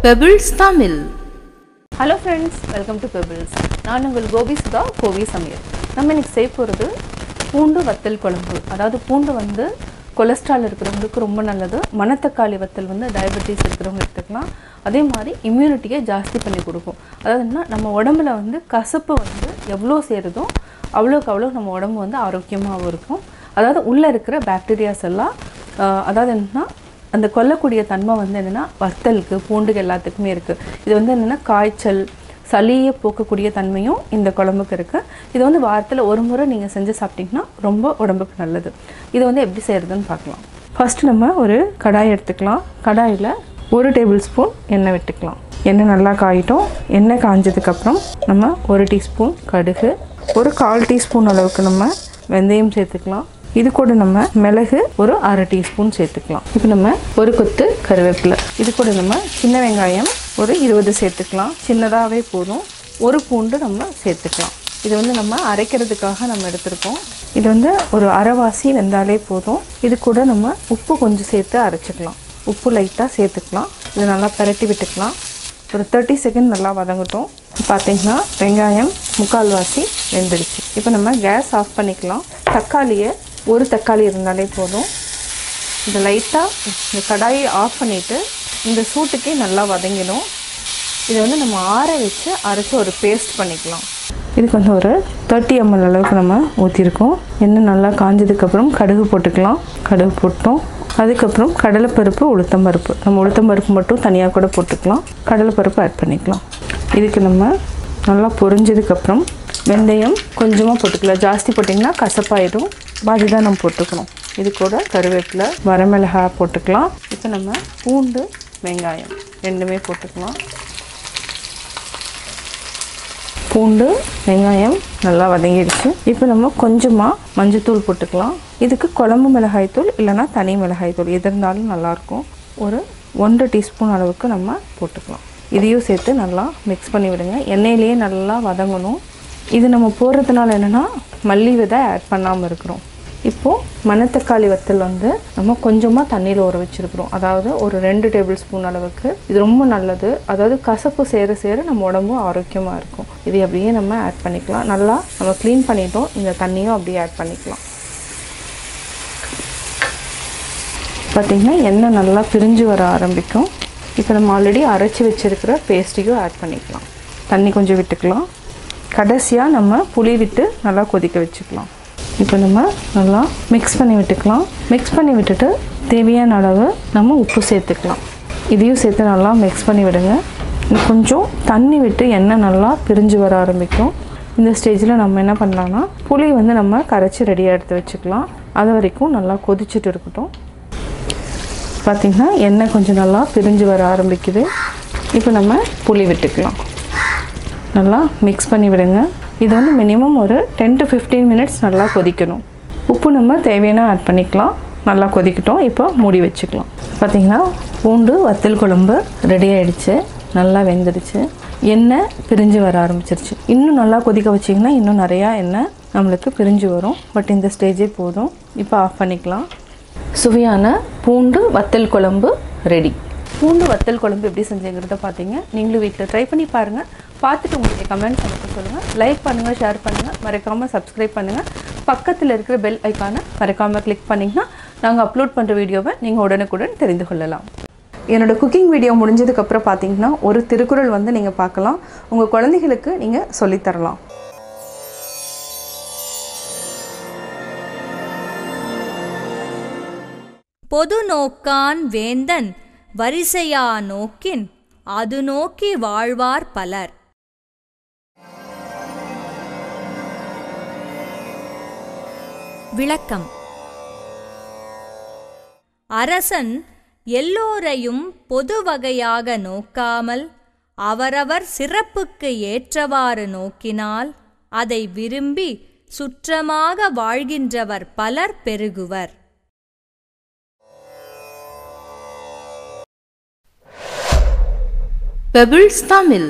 Pebbles Tamil. Hello friends, welcome to Pebbles. நான் உங்கள் கோபி சுதா கோவி சமையல். நம்ம இன்னைக்கு செய்ய போகிறது பூண்டு வத்தல் குழம்பு. அதாவது பூண்டு வந்து கொலஸ்ட்ரால் இருக்கிறவங்களுக்கு ரொம்ப நல்லது. மணத்தக்காளி வத்தல் வந்து டயபெட்டிஸ் இருக்கிறவங்க எடுத்துக்கலாம். அதே மாதிரி இம்யூனிட்டியை ஜாஸ்தி பண்ணி கொடுக்கும். அதாவது என்ன, நம்ம உடம்புல வந்து கசப்பு வந்து எவ்வளோ சேருதோ அவ்வளோக்கு அவ்வளோ நம்ம உடம்பு வந்து ஆரோக்கியமாகவும் இருக்கும். அதாவது உள்ளே இருக்கிற பாக்டீரியாஸ் எல்லாம் அதாவது என்னன்னா அந்த கொல்லக்கூடிய தன்மை வந்து என்னென்னா வத்தலுக்கு பூண்டுக்கு எல்லாத்துக்குமே இருக்குது. இது வந்து என்னென்னா காய்ச்சல் சளியை போக்கக்கூடிய தன்மையும் இந்த குழம்புக்கு இருக்குது. இது வந்து வாரத்தில் ஒரு முறை நீங்கள் செஞ்சு சாப்பிட்டிங்கன்னா ரொம்ப உடம்புக்கு நல்லது. இது வந்து எப்படி செய்கிறதுன்னு பார்க்கலாம். ஃபஸ்ட்டு நம்ம ஒரு கடாய் எடுத்துக்கலாம். கடாயில் 1 டேபிள் ஸ்பூன் எண்ணெய் விட்டுக்கலாம். எண்ணெய் நல்லா காயிட்டோம். எண்ணெய் காஞ்சதுக்கப்புறம் நம்ம 1 டீஸ்பூன் கடுகு, ஒரு 1/4 டீஸ்பூன் அளவுக்கு நம்ம வெந்தயம் சேர்த்துக்கலாம். இது கூட நம்ம மிளகு ஒரு 1/2 டீஸ்பூன் சேர்த்துக்கலாம். இப்போ நம்ம ஒரு கொத்து கருவேப்பிலை, இது கூட நம்ம சின்ன வெங்காயம் ஒரு 20 சேர்த்துக்கலாம். சின்னதாகவே போதும். ஒரு பூண்டு நம்ம சேர்த்துக்கலாம். இது வந்து நம்ம அரைக்கிறதுக்காக நம்ம எடுத்துருக்கோம். இது வந்து ஒரு அரைவாசி வெந்தாலே போதும். இது கூட நம்ம உப்பு கொஞ்சம் சேர்த்து அரைச்சிக்கலாம். உப்பு லைட்டாக சேர்த்துக்கலாம். இது நல்லா பரட்டி விட்டுக்கலாம். ஒரு 30 செகண்ட் நல்லா வதங்கட்டும். பார்த்திங்கன்னா வெங்காயம் 3/4 வாசி வெந்துடுச்சு. இப்போ நம்ம கேஸ் ஆஃப் பண்ணிக்கலாம். தக்காளியை ஒரு தக்காளி இருந்தாலே போதும். இந்த லைட்டாக இந்த கடாயை ஆஃப் பண்ணிவிட்டு இந்த சூட்டுக்கே நல்லா வதங்கிடும். இதை வந்து நம்ம ஆற வச்சு அரைச்சி ஒரு பேஸ்ட் பண்ணிக்கலாம். இதுக்கு வந்து ஒரு 30 ml அளவுக்கு நம்ம ஊற்றிருக்கோம். எண்ணெய் நல்லா காஞ்சதுக்கப்புறம் கடுகு போட்டுக்கலாம். கடுகு போட்டோம். அதுக்கப்புறம் கடலைப்பருப்பு, உளுத்தம்பருப்பு. நம்ம உளுத்தம்பருப்பு மட்டும் தனியாக கூட போட்டுக்கலாம். கடலைப்பருப்பு ஆட் பண்ணிக்கலாம். இதுக்கு நம்ம நல்லா பொரிஞ்சதுக்கப்புறம் வெந்தயம் கொஞ்சமாக போட்டுக்கலாம். ஜாஸ்தி போட்டிங்கன்னா கசப்பாயிடும். பாதி தான் நம்ம போட்டுக்கணும். இது கூட கருவேப்பிலை, வரமிளகாய் போட்டுக்கலாம். இப்போ நம்ம பூண்டு வெங்காயம் ரெண்டுமே போட்டுக்கலாம். பூண்டு வெங்காயம் நல்லா வதங்கிடுச்சு. இப்போ நம்ம கொஞ்சமாக மஞ்சத்தூள் போட்டுக்கலாம். இதுக்கு குழம்பு மிளகாய்த்தூள் இல்லைனா தனி மிளகாய்த்தூள் எது இருந்தாலும் நல்லாயிருக்கும். ஒரு 1 டீஸ்பூன் அளவுக்கு நம்ம போட்டுக்கலாம். இதையும் சேர்த்து நல்லா மிக்ஸ் பண்ணி விடுங்க. எண்ணெயிலேயே நல்லா வதங்கணும். இது நம்ம போடுறதுனால என்னென்னா மல்லி விதை ஆட் பண்ணாமல் இருக்கிறோம். இப்போது மணத்தக்காளி வத்தல் வந்து நம்ம கொஞ்சமாக தண்ணியில் ஊற வச்சுருக்கிறோம். அதாவது ஒரு 2 டேபிள் ஸ்பூன் அளவுக்கு. இது ரொம்ப நல்லது. அதாவது கசப்பு சேர சேர நம்ம உடம்பும் ஆரோக்கியமாக இருக்கும். இது அப்படியே நம்ம ஆட் பண்ணிக்கலாம். நல்லா நம்ம க்ளீன் பண்ணிட்டோம். இந்த தண்ணியும் அப்படியே ஆட் பண்ணிக்கலாம். பார்த்திங்கன்னா எண்ணெய் நல்லா பிரிஞ்சு வர ஆரம்பிக்கும். இப்போ நம்ம ஆல்ரெடி அரைச்சி வச்சுருக்கிற பேஸ்ட்டையும் ஆட் பண்ணிக்கலாம். தண்ணி கொஞ்சம் விட்டுக்கலாம். கடைசியாக நம்ம புளி விட்டு நல்லா கொதிக்க வச்சுக்கலாம். இப்போ நம்ம நல்லா மிக்ஸ் பண்ணி விட்டுக்கலாம். மிக்ஸ் பண்ணி விட்டுட்டு தேவையான அளவு நம்ம உப்பு சேர்த்துக்கலாம். இதையும் சேர்த்து நல்லா மிக்ஸ் பண்ணி விடுங்க. கொஞ்சம் தண்ணி விட்டு எண்ணெய் நல்லா பிரிஞ்சு வர ஆரம்பிக்கும். இந்த ஸ்டேஜில் நம்ம என்ன பண்ணலான்னா புளி வந்து நம்ம கரைச்சி ரெடியாக எடுத்து வச்சுக்கலாம். அது வரைக்கும் நல்லா கொதிச்சுட்டு இருக்கட்டும். பார்த்திங்கன்னா எண்ணெய் கொஞ்சம் நல்லா பிரிஞ்சு வர ஆரம்பிக்குது. இப்போ நம்ம புளி விட்டுக்கலாம். நல்லா மிக்ஸ் பண்ணி விடுங்க. இது வந்து மினிமம் ஒரு 10 to 15 மினிட்ஸ் நல்லா கொதிக்கணும். உப்பு நம்ம தேவையான ஆட் பண்ணிக்கலாம். நல்லா கொதிக்கட்டும். இப்போ மூடி வச்சுக்கலாம். பார்த்திங்கன்னா பூண்டு வத்தல் குழம்பு ரெடி ஆகிடுச்சு. நல்லா வெந்துடுச்சு. எண்ணெய் பிரிஞ்சு வர ஆரம்பிச்சிருச்சு. இன்னும் நல்லா கொதிக்க வச்சிங்கன்னா இன்னும் நிறையா எண்ணெய் நம்மளுக்கு பிரிஞ்சு வரும். பட் இந்த ஸ்டேஜே போதும். இப்போ ஆஃப் பண்ணிக்கலாம். சுவையான பூண்டு வத்தல் குழம்பு ரெடி. பூண்டு வத்தல் குழம்பு எப்படி செஞ்சுங்கிறத பார்த்தீங்க. நீங்களும் வீட்டில் ட்ரை பண்ணி பாருங்கள். பார்த்துட்டு உங்களுக்கு கமெண்ட்ஸ் எனக்கு சொல்லுங்கள். லைக் பண்ணுங்கள், ஷேர் பண்ணுங்கள், மறக்காமல் சப்ஸ்கிரைப் பண்ணுங்கள். பக்கத்தில் இருக்கிற பெல் ஐக்கானை மறக்காமல் கிளிக் பண்ணிங்கன்னா நாங்கள் அப்லோட் பண்ணுற வீடியோவை நீங்கள் உடனுக்குடன் தெரிந்து கொள்ளலாம். என்னோடய குக்கிங் வீடியோ முடிஞ்சதுக்கப்புறம் பார்த்தீங்கன்னா ஒரு திருக்குறள் வந்து நீங்கள் பார்க்கலாம். உங்கள் குழந்தைகளுக்கு நீங்கள் சொல்லித்தரலாம். பொது நோக்கான் வேந்தன் வரிசையா நோக்கின் அது நோக்கி வாழ்வார் பலர். விளக்கம்: அரசன் எல்லோரையும் பொது வகையாக நோக்காமல் அவரவர் சிறப்புக்கு ஏற்றவாறு நோக்கினால் அதை விரும்பி சுற்றமாக வாழ்கின்றவர் பலர் பெருகுவர். Pebbles Tamil.